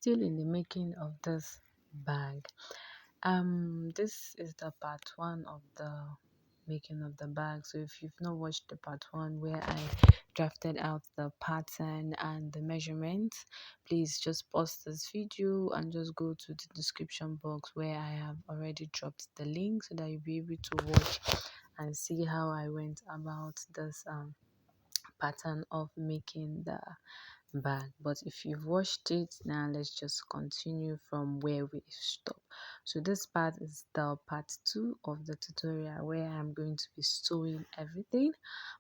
still in the making of this bag. This is the part one of the making of the bag. So if you've not watched the part one where I drafted out the pattern and the measurements, please just pause this video and just go to the description box where I have already dropped the link so that you'll be able to watch and see how I went about this pattern of making the bag. But if you've watched it, now let's just continue from where we stopped. So this part is the part two of the tutorial where I'm going to be sewing everything,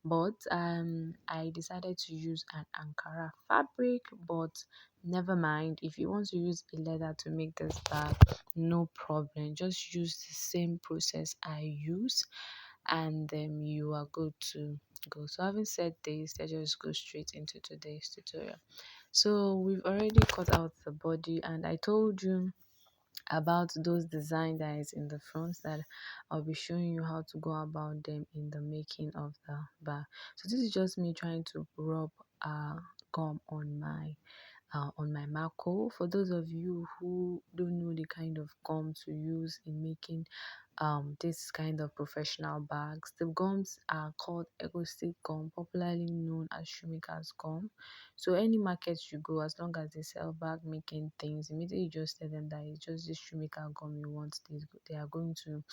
but I decided to use an Ankara fabric, but never mind. If you want to use a leather to make this bag, no problem, just use the same process I use and then you are good to go. So having said this, let's just go straight into today's tutorial. So we've already cut out the body, and I told you about those design that is in the front that I'll be showing you how to go about them in the making of the bag. So this is just me trying to rub gum on my Mako. For those of you who don't know the kind of gum to use in making this kind of professional bags, the gums are called Eco Stick gum, popularly known as shoemaker's gum. So any market you go, as long as they sell bag making things, immediately you just tell them that it's just this shoemaker gum you want, they are going to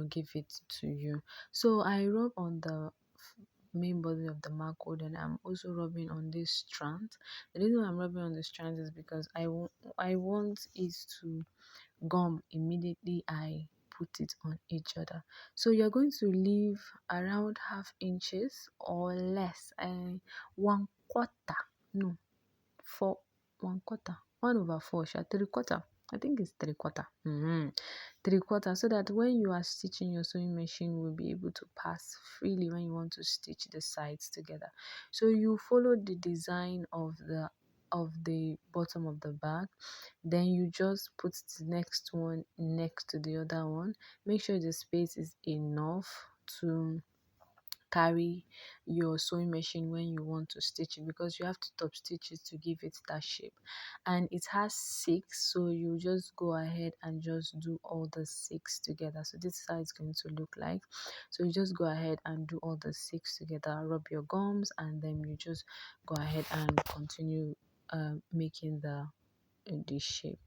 give it to you. So I rub on the main body of the Mako, then I'm also rubbing on this strand. The reason why I'm rubbing on the strand is because I want it to gum immediately I put it on each other. So you're going to leave around half inches or less, 1/4, no, four, 1/4, 1/4, 3/4. I think it's 3/4. 3/4, so that when you are stitching, your sewing machine will be able to pass freely when you want to stitch the sides together. So you follow the design of the bottom of the bag, then you just put the next one next to the other one. Make sure the space is enough to carry your sewing machine when you want to stitch it, because you have to top stitch it to give it that shape. And it has 6, so you just go ahead and just do all the 6 together. So this is how it's going to look like. So you just go ahead and do all the 6 together, rub your gums, and then you just go ahead and continue making the shape.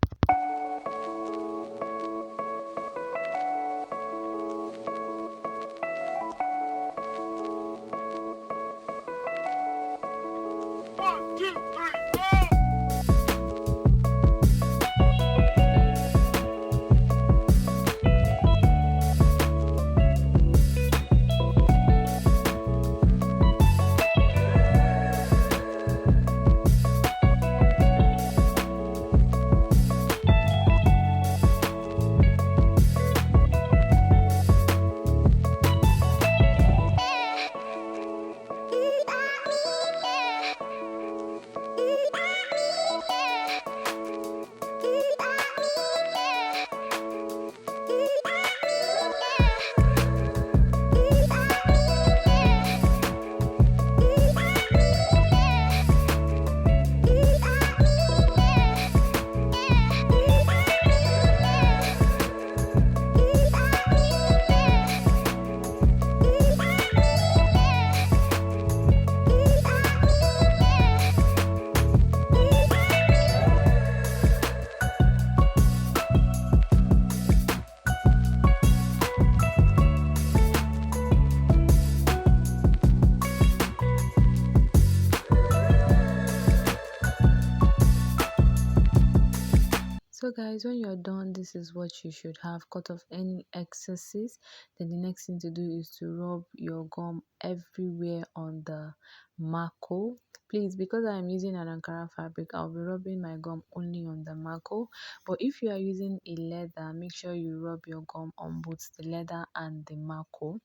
So guys, when you're done, this is what you should have. Cut off any excesses. Then the next thing to do is to rub your gum everywhere on the Mako. Please, because I'm using an Ankara fabric, I'll be rubbing my gum only on the Mako. But if you are using a leather, make sure you rub your gum on both the leather and the Mako.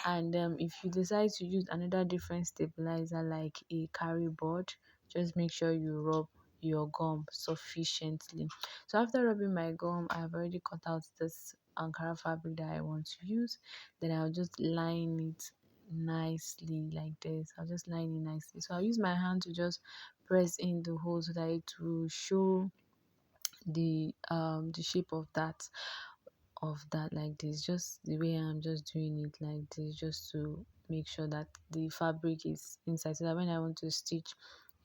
And if you decide to use another different stabilizer like a carry board, just make sure you rub your gum sufficiently. So after rubbing my gum, I've already cut out this Ankara fabric that I want to use. Then I'll just line it nicely like this. I'll just line it nicely. So I'll use my hand to just press in the hole so that it will show the shape of that like this, just the way I'm just doing it like this, just to make sure that the fabric is inside so that when I want to stitch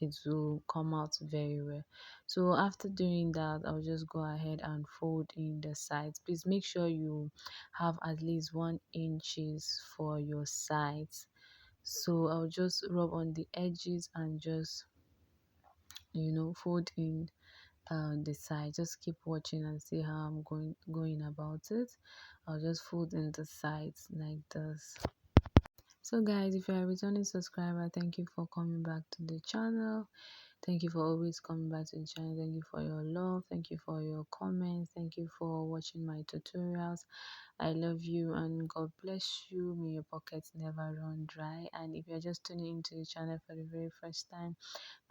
it will come out very well. So after doing that, I'll just go ahead and fold in the sides. Please make sure you have at least 1 inches for your sides. So I'll just rub on the edges and just fold in the side. Just keep watching and see how I'm going about it. I'll just fold in the sides like this. So guys, if you're a returning subscriber, thank you for coming back to the channel. Thank you for always coming back to the channel. Thank you for your love. Thank you for your comments. Thank you for watching my tutorials. I love you and God bless you. May your pockets never run dry. And if you're just tuning into the channel for the very first time,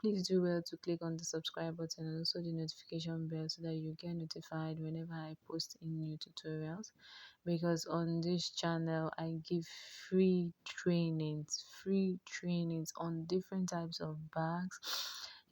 please do well to click on the subscribe button and also the notification bell so that you get notified whenever I post in new tutorials, because on this channel I give free trainings on different types of bags.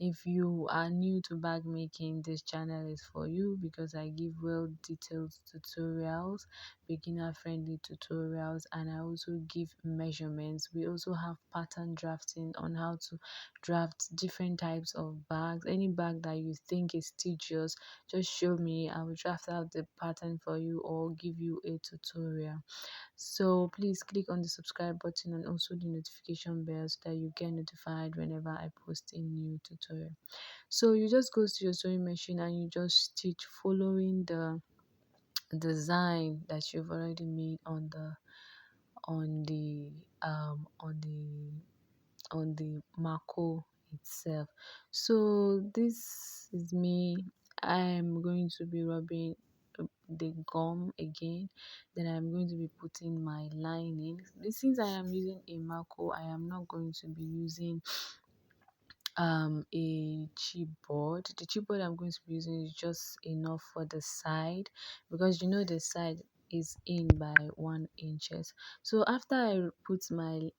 If you are new to bag making, this channel is for you, because I give well detailed tutorials, beginner friendly tutorials, and I also give measurements. We also have pattern drafting on how to draft different types of bags. Any bag that you think is tedious, just show me. I will draft out the pattern for you or give you a tutorial. So please click on the subscribe button and also the notification bell so that you get notified whenever I post a new tutorial. So you just go to your sewing machine and you just stitch following the design that you've already made on the um on the on the marco itself. So this is me. I'm going to be rubbing the gum again, then I'm going to be putting my lining. Since I am using a marco, I am not going to be using a chipboard. The chipboard I'm going to be using is just enough for the side, because the side is in by 1 inches. So after I put my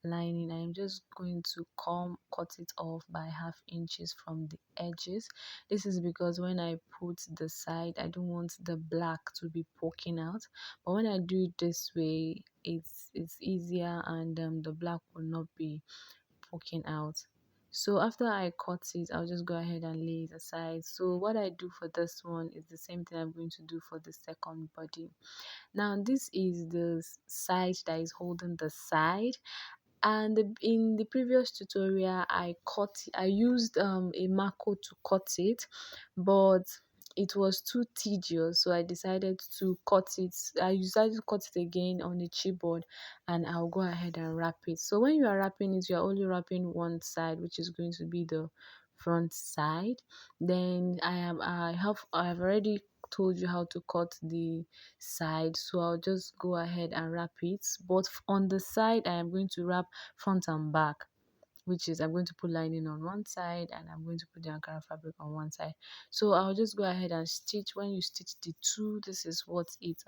lining, I'm just going to cut it off by ½ inches from the edges. This is because when I put the side, I don't want the black to be poking out, but when I do it this way, it's easier, and the black will not be poking out. So after I cut it, I'll just go ahead and lay it aside. So what I do for this one is the same thing I'm going to do for the second body. Now this is the side that is holding the side, and in the previous tutorial I used a marco to cut it, but it was too tedious, so I decided to cut it again on the chipboard, and I'll go ahead and wrap it. So when you are wrapping it, you are only wrapping one side, which is going to be the front side. Then I have already told you how to cut the side, so I'll just go ahead and wrap it. But on the side, I am going to wrap front and back, which is I'm going to put lining on one side and I'm going to put the Ankara fabric on one side. So I'll just go ahead and stitch. When you stitch the two, this is what it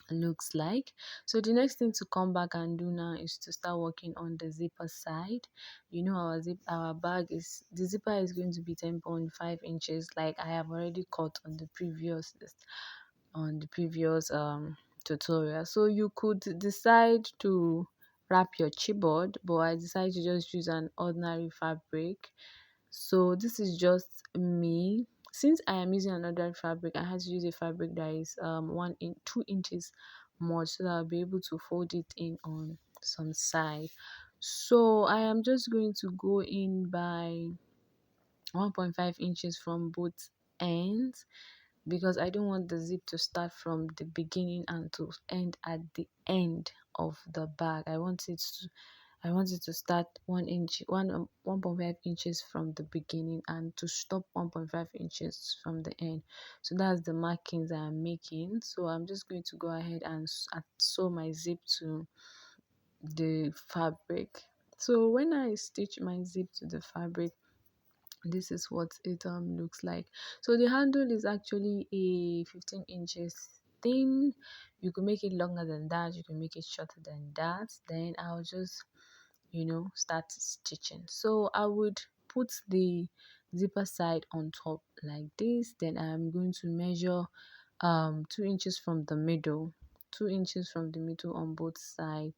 looks like. So the next thing to come back and do now is to start working on the zipper side. Our bag is, the zipper is going to be 10.5 inches, like I have already cut on the previous tutorial. So you could decide to wrap your chipboard, but I decided to just use an ordinary fabric. So this is just me. Since I am using an ordinary fabric, I had to use a fabric that is 2 inches more, so that I'll be able to fold it in on some side. So I am just going to go in by 1.5 inches from both ends, because I don't want the zip to start from the beginning and to end at the end of the bag. I want it to start 1.5 inches from the beginning and to stop 1.5 inches from the end. So that's the markings I'm making. So I'm just going to go ahead and sew my zip to the fabric. So when I stitch my zip to the fabric, this is what it looks like. So the handle is actually a 15 inches thin, you can make it longer than that, you can make it shorter than that. Then I'll just start stitching. So I would put the zipper side on top like this. Then I'm going to measure 2 inches from the middle, 2 inches from the middle on both sides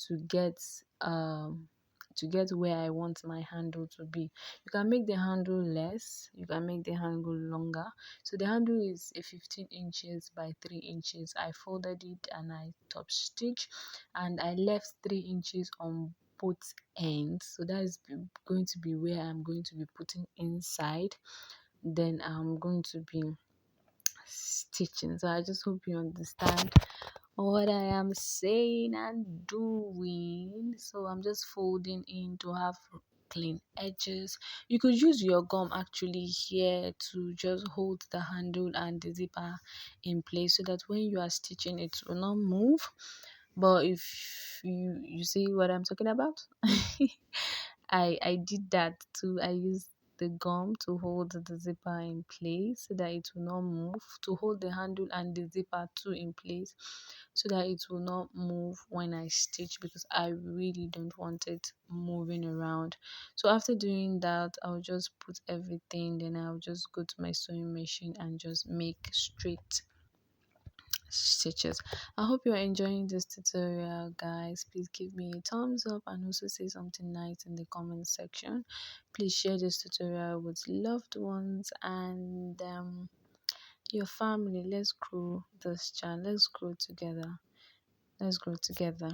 to get um to get where I want my handle to be. You can make the handle less, you can make the handle longer. So the handle is a 15 inches by 3 inches. I folded it and I top stitch, and I left 3 inches on both ends. So that is going to be where I'm going to be putting inside. Then I'm going to be stitching. So I just hope you understand what I am saying and doing. So I'm just folding in to have clean edges. You could use your gum actually here to just hold the handle and the zipper in place so that when you are stitching it will not move. But if you see what I'm talking about, I did that too. I used the gum to hold the zipper in place so that it will not move, to hold the handle and the zipper too in place so that it will not move when I stitch, because I really don't want it moving around. So after doing that, I'll just put everything, then I'll just go to my sewing machine and just make straight stitches. I hope you are enjoying this tutorial, guys. Please give me a thumbs up and also say something nice in the comment section. Please share this tutorial with loved ones and your family. Let's grow this channel. Let's grow together. Let's grow together.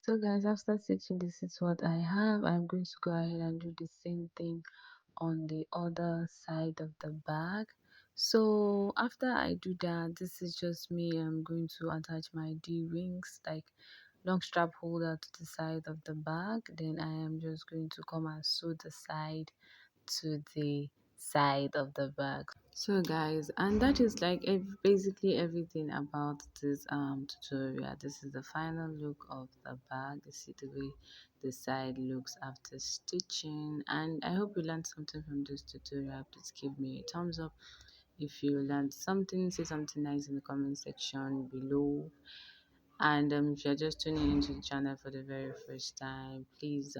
So guys, after stitching, this is what I have. I'm going to go ahead and do the same thing on the other side of the bag. So after I do that, this is just me. I'm going to attach my d-rings, like long strap holder, to the side of the bag. Then I am just going to come and sew the side to the side of the bag. So guys, and that is like basically everything about this tutorial. This is the final look of the bag. You see the way the side looks after stitching, and I hope you learned something from this tutorial. Please give me a thumbs up if you learned something. Say something nice in the comment section below. And if you're just tuning into the channel for the very first time, please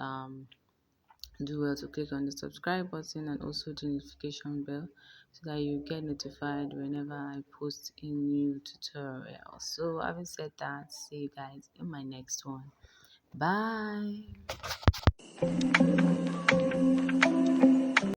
do well to click on the subscribe button and also the notification bell so that you get notified whenever I post a new tutorial. So having said that, see you guys in my next one. Bye.